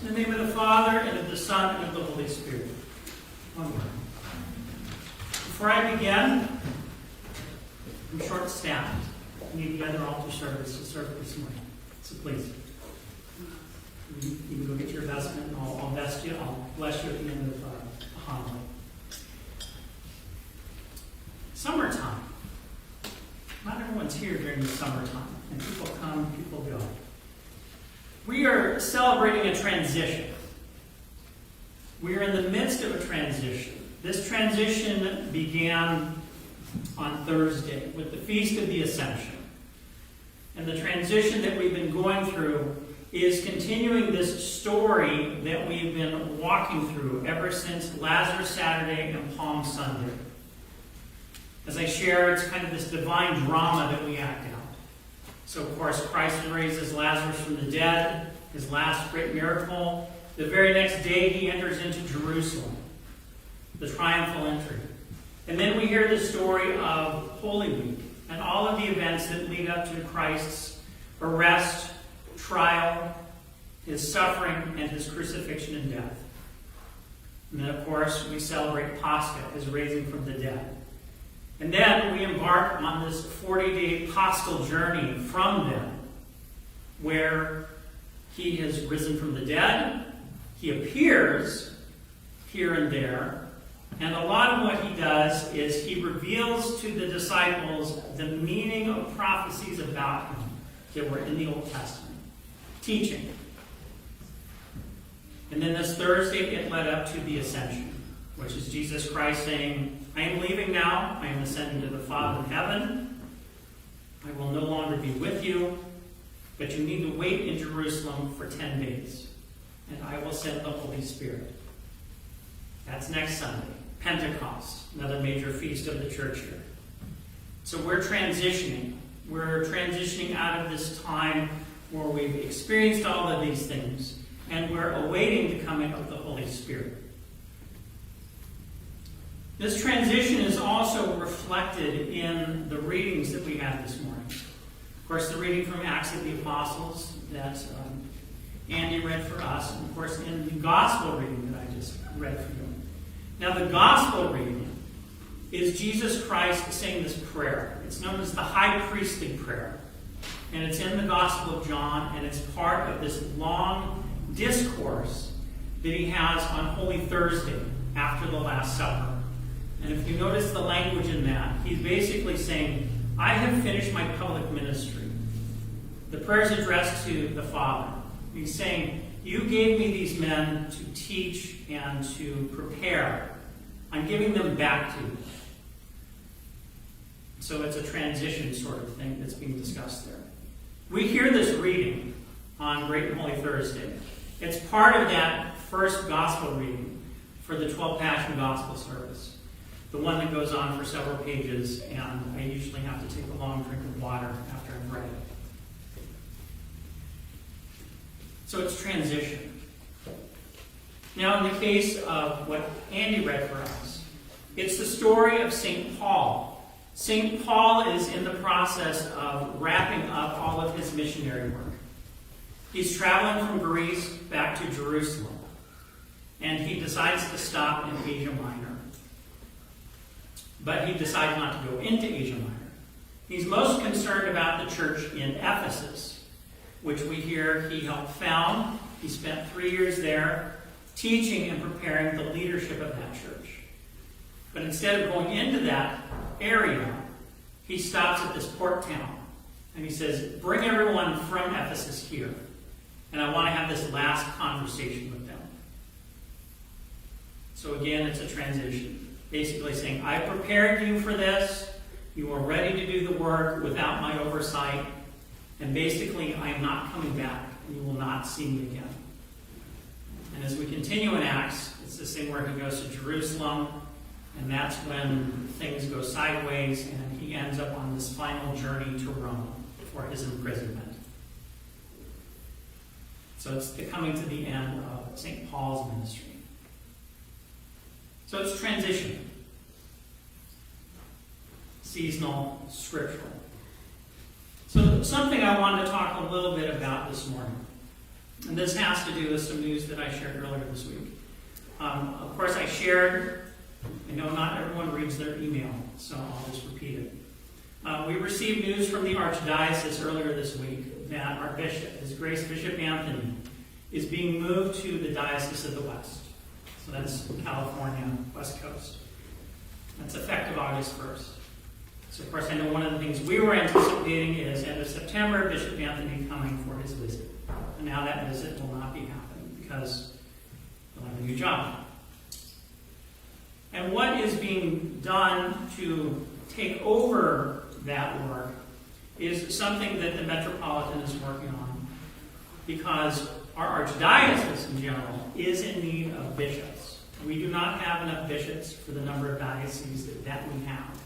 In the name of the Father, and of the Son, and of the Holy Spirit. One word. Before I begin, I'm short-staffed. I need the other altar service to serve this morning. So please, you can go get your vestment, and I'll vest you. I'll bless you at the end of the homily. Summertime. Not everyone's here during the summertime. And people come, people go. We are celebrating a transition. We are in the midst of a transition. This transition began on Thursday with the Feast of the Ascension. And the transition that we've been going through is continuing this story that we've been walking through ever since Lazarus Saturday and Palm Sunday. As I share, it's kind of this divine drama that we act out. So, of course, Christ raises Lazarus from the dead, his last great miracle. The very next day, he enters into Jerusalem, the triumphal entry. And then we hear the story of Holy Week and all of the events that lead up to Christ's arrest, trial, his suffering, and his crucifixion and death. And then, of course, we celebrate Pascha, his raising from the dead. And then we embark on this 40-day paschal journey from them, where he has risen from the dead, he appears here and there, and a lot of what he does is he reveals to the disciples the meaning of prophecies about him that were in the Old Testament, teaching. And then this Thursday, it led up to the Ascension, which is Jesus Christ saying, I am leaving now. I am ascending to the Father in heaven. I will no longer be with you, but you need to wait in Jerusalem for 10 days, and I will send the Holy Spirit. That's next Sunday, Pentecost, another major feast of the church here. So we're transitioning. We're transitioning out of this time where we've experienced all of these things, and we're awaiting the coming of the Holy Spirit. This transition is also reflected in the readings that we had this morning. Of course, the reading from Acts of the Apostles that Andy read for us, and of course in the Gospel reading that I just read for you. Now the Gospel reading is Jesus Christ saying this prayer. It's known as the High Priestly Prayer. And it's in the Gospel of John, and it's part of this long discourse that he has on Holy Thursday after the Last Supper. And if you notice the language in that, he's basically saying, I have finished my public ministry. The prayer is addressed to the Father. He's saying, you gave me these men to teach and to prepare. I'm giving them back to you. So it's a transition sort of thing that's being discussed there. We hear this reading on Great and Holy Thursday. It's part of that first Gospel reading for the 12 Passion Gospel service. The one that goes on for several pages, and I usually have to take a long drink of water after I've read it. So it's transition. Now, in the case of what Andy read for us, it's the story of St. Paul. St. Paul is in the process of wrapping up all of his missionary work. He's traveling from Greece back to Jerusalem, and he decides to stop in Asia Minor. But he decided not to go into Asia Minor. He's most concerned about the church in Ephesus, which we hear he helped found. He spent 3 years there teaching and preparing the leadership of that church. But instead of going into that area, he stops at this port town. And he says, bring everyone from Ephesus here. And I want to have this last conversation with them. So again, it's a transition. Basically saying, I prepared you for this. You are ready to do the work without my oversight. And basically, I am not coming back. And you will not see me again. And as we continue in Acts, it's this thing where he goes to Jerusalem. And that's when things go sideways. And he ends up on this final journey to Rome for his imprisonment. So it's the coming to the end of St. Paul's ministry. So it's transition. Seasonal, scriptural. So something I wanted to talk a little bit about this morning And this has to do with some news that I shared earlier this week. Of course, I shared, I know not everyone reads their email, so I'll just repeat it. We received news from the Archdiocese earlier this week that our bishop, His Grace Bishop Anthony, is being moved to the Diocese of the West. So that's California, West Coast. That's effective August 1st. So of course I know one of the things we were anticipating is end of September, Bishop Anthony coming for his visit. And now that visit will not be happening because he'll have a new job. And what is being done to take over that work is something that the Metropolitan is working on, because our Archdiocese in general is in need of bishops. We do not have enough bishops for the number of dioceses that we have.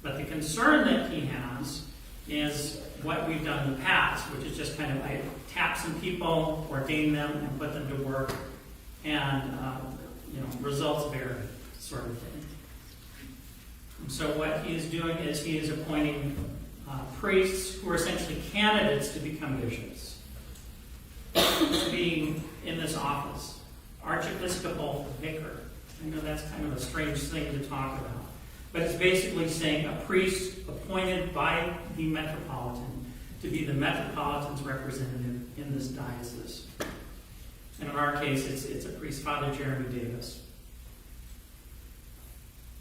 But the concern that he has is what we've done in the past, which is just kind of like tap some people, ordain them, and put them to work, and results vary, sort of thing. So what he is doing is he is appointing priests who are essentially candidates to become bishops, to be in this office. Archiepiscopal vicar. I know that's kind of a strange thing to talk about. But it's basically saying a priest appointed by the Metropolitan to be the Metropolitan's representative in this diocese. And in our case, it's a priest, Father Jeremy Davis.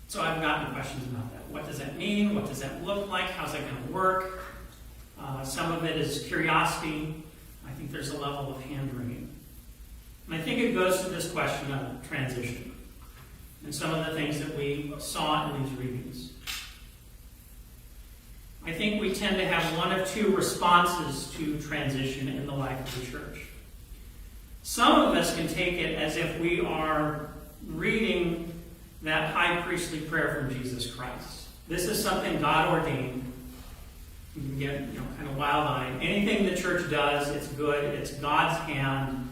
So I've gotten questions about that. What does that mean? What does that look like? How's that going to work? Some of it is curiosity. I think there's a level of hand-wringing. And I think it goes to this question of transition and some of the things that we saw in these readings. I think we tend to have one of two responses to transition in the life of the church. Some of us can take it as if we are reading that high priestly prayer from Jesus Christ. This is something God ordained. You can get kind of wild-eyed. Anything the church does, it's good. It's God's hand.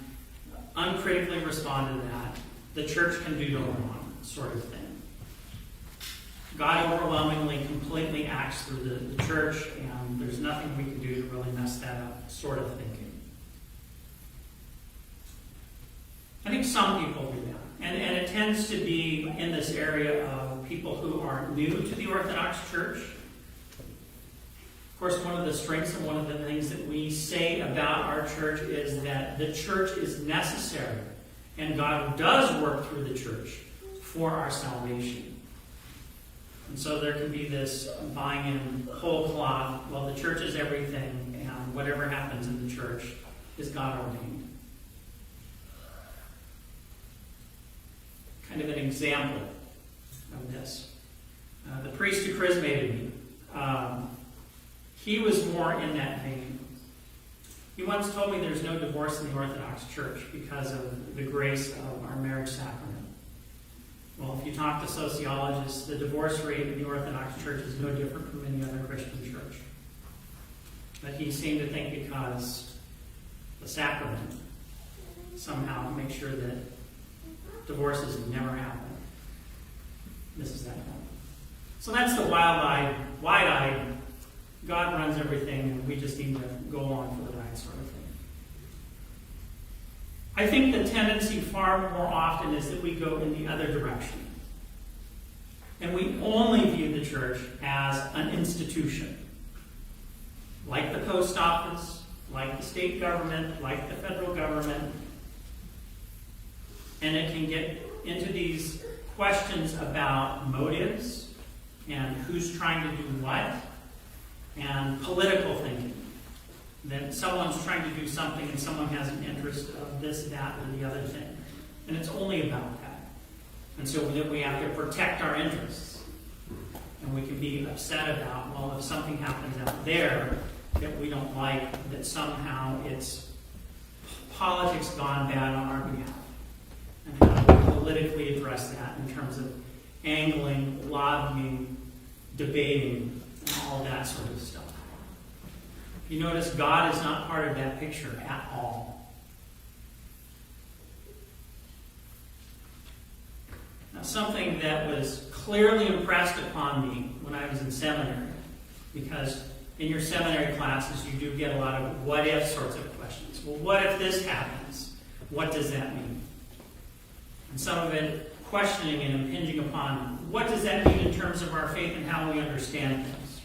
Uncritically respond to that. The church can do no wrong, sort of thing. God overwhelmingly, completely acts through the church, and there's nothing we can do to really mess that up, sort of thinking. I think some people do that. And it tends to be in this area of people who are new to the Orthodox Church. Of course, one of the strengths and one of the things that we say about our church is that the church is necessary, and God does work through the church for our salvation. And so there can be this buying in whole cloth, well, the church is everything, and whatever happens in the church is God ordained. Kind of an example of this. The priest who chrismated me, he was more in that vein. He once told me there's no divorce in the Orthodox Church because of the grace of our marriage sacrament. Well, if you talk to sociologists, the divorce rate in the Orthodox Church is no different from any other Christian church. But he seemed to think because the sacrament somehow makes sure that divorces never happen. This is that point. So that's the wide-eyed, God runs everything, and we just need to go along for the ride sort of thing. I think the tendency far more often is that we go in the other direction. And we only view the church as an institution. Like the post office, like the state government, like the federal government. And it can get into these questions about motives and who's trying to do what, and political thinking. That someone's trying to do something and someone has an interest of this, that, or the other thing. And it's only about that. And so then we have to protect our interests. And we can be upset about, well, if something happens out there that we don't like, that somehow it's politics gone bad on our behalf. And how do we politically address that in terms of angling, lobbying, debating, and all that sort of stuff. You notice God is not part of that picture at all. Now, something that was clearly impressed upon me when I was in seminary, because in your seminary classes, you do get a lot of what-if sorts of questions. Well, what if this happens? What does that mean? And some of it questioning and impinging upon what does that mean in terms of our faith and how we understand things.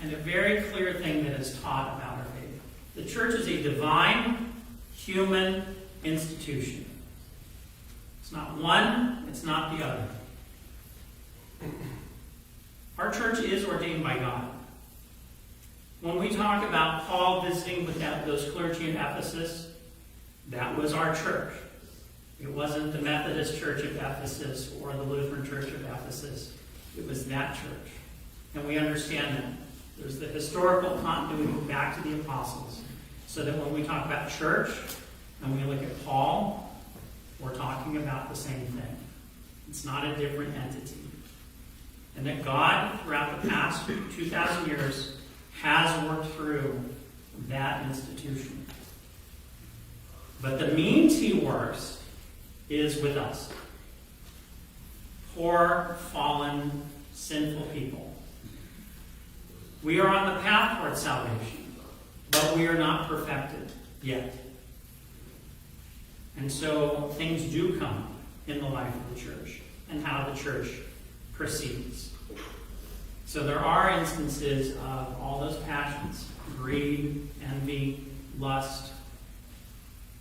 And a very clear thing that is taught about our faith. The church is a divine, human institution. It's not one, it's not the other. Our church is ordained by God. When we talk about Paul visiting with those clergy in Ephesus, that was our church. It wasn't the Methodist Church of Ephesus or the Lutheran Church of Ephesus. It was that church. And we understand that. There's the historical continuity back to the apostles. So that when we talk about church and we look at Paul, we're talking about the same thing. It's not a different entity. And that God, throughout the past 2,000 years, has worked through that institution. But the means he works is with us. Poor, fallen, sinful people. We are on the path towards salvation, but we are not perfected yet. And so things do come in the life of the church and how the church proceeds. So there are instances of all those passions, greed, envy, lust,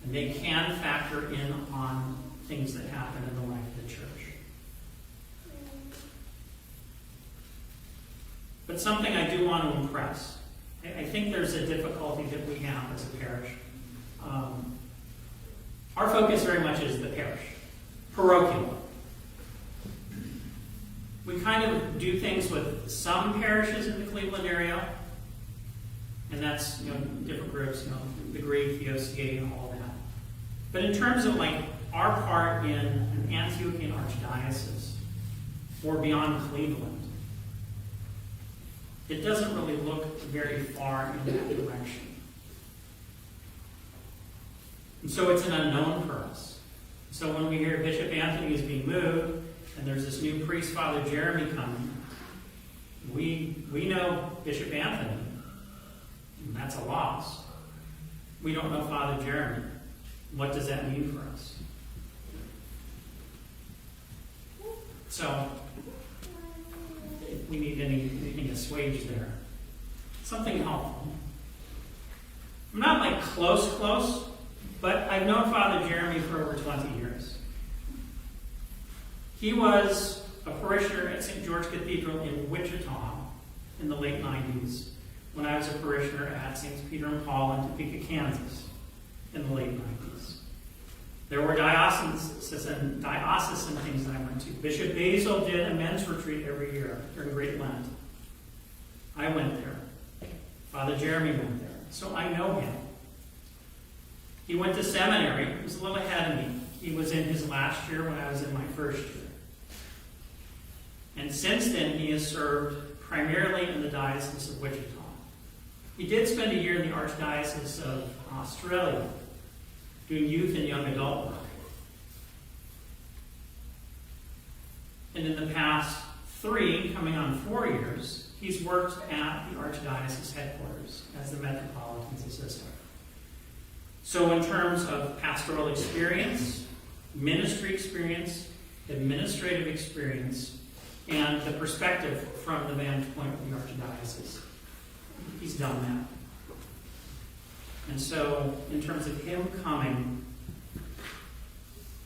and they can factor in on things that happen in the life of the church. But something I do want to impress. I think there's a difficulty that we have as a parish. Our focus very much is the parish, parochial. We kind of do things with some parishes in the Cleveland area, and that's different groups, the Greek, the OCA, and all that. But in terms of our part in an Antiochian archdiocese or beyond Cleveland, it doesn't really look very far in that direction. And so it's an unknown for us. So when we hear Bishop Anthony is being moved, and there's this new priest, Father Jeremy, coming, we know Bishop Anthony, and that's a loss. We don't know Father Jeremy. What does that mean for us? So, if we need anything assuaged there, something helpful. I'm not close, but I've known Father Jeremy for over 20 years. He was a parishioner at St. George Cathedral in Wichita in the late 90s, when I was a parishioner at St. Peter and Paul in Topeka, Kansas in the late 90s. There were diocesan things that I went to. Bishop Basil did a men's retreat every year during Great Lent. I went there. Father Jeremy went there. So I know him. He went to seminary. He was a little ahead of me. He was in his last year when I was in my first year. And since then, he has served primarily in the Diocese of Wichita. He did spend a year in the Archdiocese of Australia, doing youth and young adult work. And in the past 3, coming on 4 years, he's worked at the Archdiocese headquarters as the Metropolitan's assistant. So in terms of pastoral experience, ministry experience, administrative experience, and the perspective from the vantage point of the Archdiocese, he's done that. And so, in terms of him coming,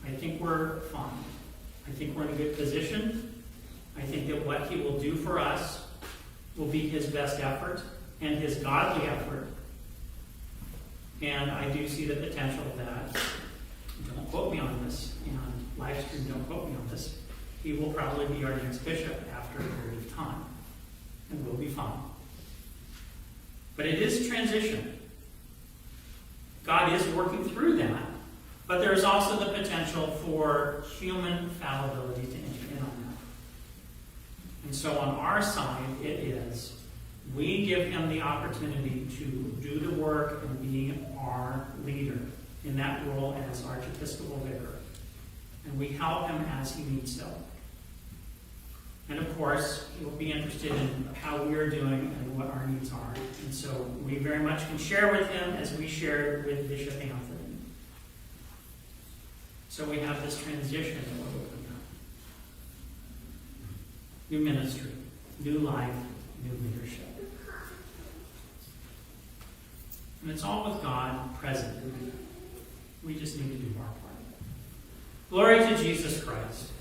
I think we're fine. I think we're in a good position. I think that what he will do for us will be his best effort and his godly effort. And I do see the potential that, don't quote me on this, and live stream, don't quote me on this, he will probably be our next bishop after a period of time. And we'll be fine. But it is transition. God is working through that, but there is also the potential for human fallibility to enter in on that. And so on our side, it is, we give him the opportunity to do the work and be our leader in that role as Archiepiscopal vicar. And we help him as he needs so. And of course, we'll be interested in how we are doing and what our needs are. And so we very much can share with him as we shared with Bishop Anthony. So we have this transition that we're looking at. New ministry, new life, new leadership. And it's all with God present. We just need to do our part. Glory to Jesus Christ.